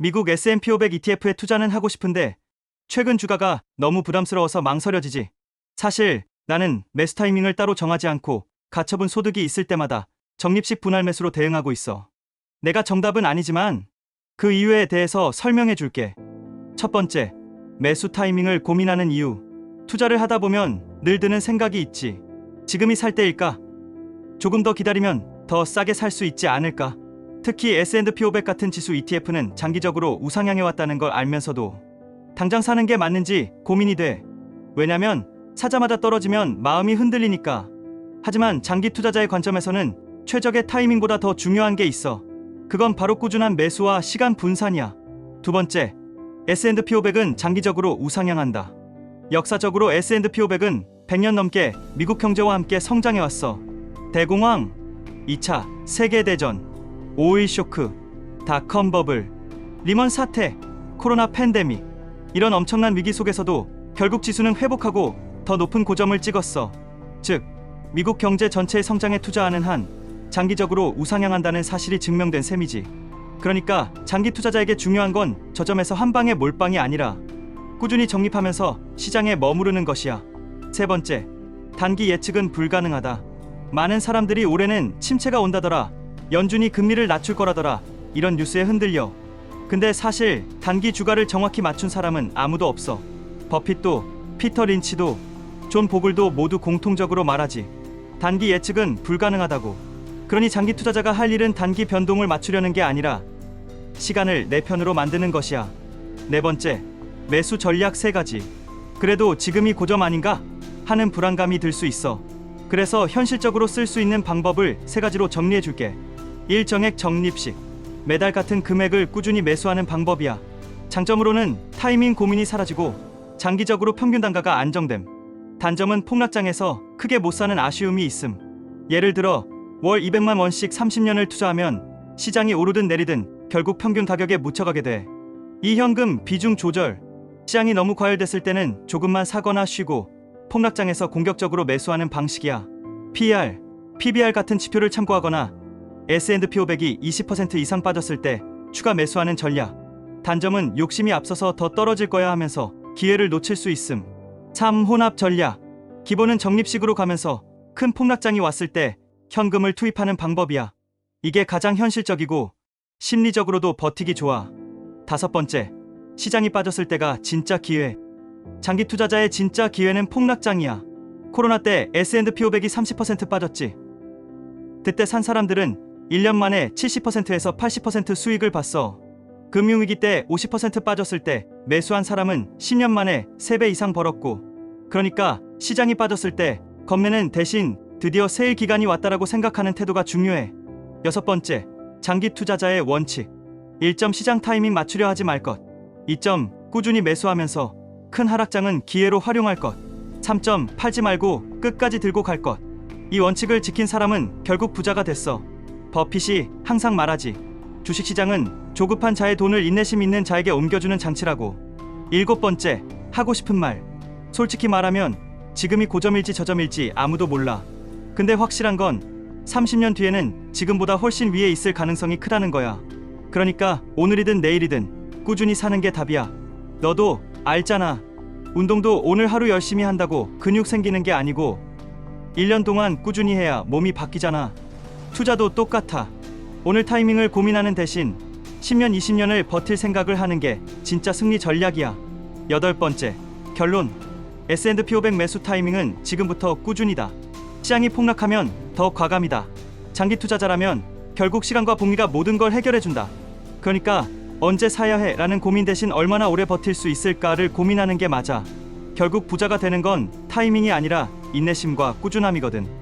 미국 S&P 500 ETF에 투자는 하고 싶은데 최근 주가가 너무 부담스러워서 망설여지지. 사실 나는 매수 타이밍을 따로 정하지 않고 가처분 소득이 있을 때마다 적립식 분할 매수로 대응하고 있어. 내가 정답은 아니지만 그 이유에 대해서 설명해 줄게. 첫 번째, 매수 타이밍을 고민하는 이유. 투자를 하다 보면 늘 드는 생각이 있지. 지금이 살 때일까? 조금 더 기다리면 더 싸게 살 수 있지 않을까? 특히 S&P 500 같은 지수 ETF는 장기적으로 우상향해 왔다는 걸 알면서도 당장 사는 게 맞는지 고민이 돼. 왜냐면 사자마자 떨어지면 마음이 흔들리니까. 하지만 장기 투자자의 관점에서는 최적의 타이밍보다 더 중요한 게 있어. 그건 바로 꾸준한 매수와 시간 분산이야. 두 번째, S&P 500은 장기적으로 우상향한다. 역사적으로 S&P 500은 100년 넘게 미국 경제와 함께 성장해왔어. 대공황, 2차 세계대전, 오일 쇼크, 닷컴 버블, 리먼 사태, 코로나 팬데믹, 이런 엄청난 위기 속에서도 결국 지수는 회복하고 더 높은 고점을 찍었어. 즉, 미국 경제 전체의 성장에 투자하는 한 장기적으로 우상향한다는 사실이 증명된 셈이지. 그러니까 장기 투자자에게 중요한 건 저점에서 한 방에 몰빵이 아니라 꾸준히 적립하면서 시장에 머무르는 것이야. 세 번째, 단기 예측은 불가능하다. 많은 사람들이 올해는 침체가 온다더라, 연준이 금리를 낮출 거라더라, 이런 뉴스에 흔들려. 근데 사실 단기 주가를 정확히 맞춘 사람은 아무도 없어. 버핏도, 피터 린치도, 존 보글도 모두 공통적으로 말하지. 단기 예측은 불가능하다고. 그러니 장기 투자자가 할 일은 단기 변동을 맞추려는 게 아니라 시간을 내 편으로 만드는 것이야. 네 번째, 매수 전략 3가지. 그래도 지금이 고점 아닌가 하는 불안감이 들 수 있어. 그래서 현실적으로 쓸 수 있는 방법을 3가지로 정리해 줄게. 1. 정액 적립식. 매달 같은 금액을 꾸준히 매수하는 방법이야. 장점으로는 타이밍 고민이 사라지고 장기적으로 평균 단가가 안정됨. 단점은 폭락장에서 크게 못 사는 아쉬움이 있음. 예를 들어 월 200만 원씩 30년을 투자하면 시장이 오르든 내리든 결국 평균 가격에 묻혀가게 돼. 이 현금 비중 조절. 시장이 너무 과열됐을 때는 조금만 사거나 쉬고 폭락장에서 공격적으로 매수하는 방식이야. PER, PBR 같은 지표를 참고하거나 S&P 500이 20% 이상 빠졌을 때 추가 매수하는 전략. 단점은 욕심이 앞서서 더 떨어질 거야 하면서 기회를 놓칠 수 있음. 3. 혼합 전략. 기본은 적립식으로 가면서 큰 폭락장이 왔을 때 현금을 투입하는 방법이야. 이게 가장 현실적이고 심리적으로도 버티기 좋아. 5번째, 시장이 빠졌을 때가 진짜 기회. 장기 투자자의 진짜 기회는 폭락장이야. 코로나 때 S&P 500이 30% 빠졌지. 그때 산 사람들은 1년 만에 70%에서 80% 수익을 봤어. 금융위기 때 50% 빠졌을 때 매수한 사람은 10년 만에 3배 이상 벌었고. 그러니까 시장이 빠졌을 때 겁내는 대신 드디어 세일 기간이 왔다라고 생각하는 태도가 중요해. 6번째, 장기 투자자의 원칙. 1점 시장 타이밍 맞추려 하지 말 것. 2점 꾸준히 매수하면서 큰 하락장은 기회로 활용할 것. 3점 팔지 말고 끝까지 들고 갈 것. 이 원칙을 지킨 사람은 결국 부자가 됐어. 버핏이 항상 말하지. 주식시장은 조급한 자의 돈을 인내심 있는 자에게 옮겨주는 장치라고. 7번째, 하고 싶은 말. 솔직히 말하면 지금이 고점일지 저점일지 아무도 몰라. 근데 확실한 건 30년 뒤에는 지금보다 훨씬 위에 있을 가능성이 크다는 거야. 그러니까 오늘이든 내일이든 꾸준히 사는 게 답이야. 너도 알잖아. 운동도 오늘 하루 열심히 한다고 근육 생기는 게 아니고 1년 동안 꾸준히 해야 몸이 바뀌잖아. 투자도 똑같아. 오늘 타이밍을 고민하는 대신 10년, 20년을 버틸 생각을 하는 게 진짜 승리 전략이야. 8번째, 결론. S&P 500 매수 타이밍은 지금부터 꾸준히다. 시장이 폭락하면 더 과감이다. 장기 투자자라면 결국 시간과 복리가 모든 걸 해결해준다. 그러니까 언제 사야 해 라는 고민 대신 얼마나 오래 버틸 수 있을까를 고민하는 게 맞아. 결국 부자가 되는 건 타이밍이 아니라 인내심과 꾸준함이거든.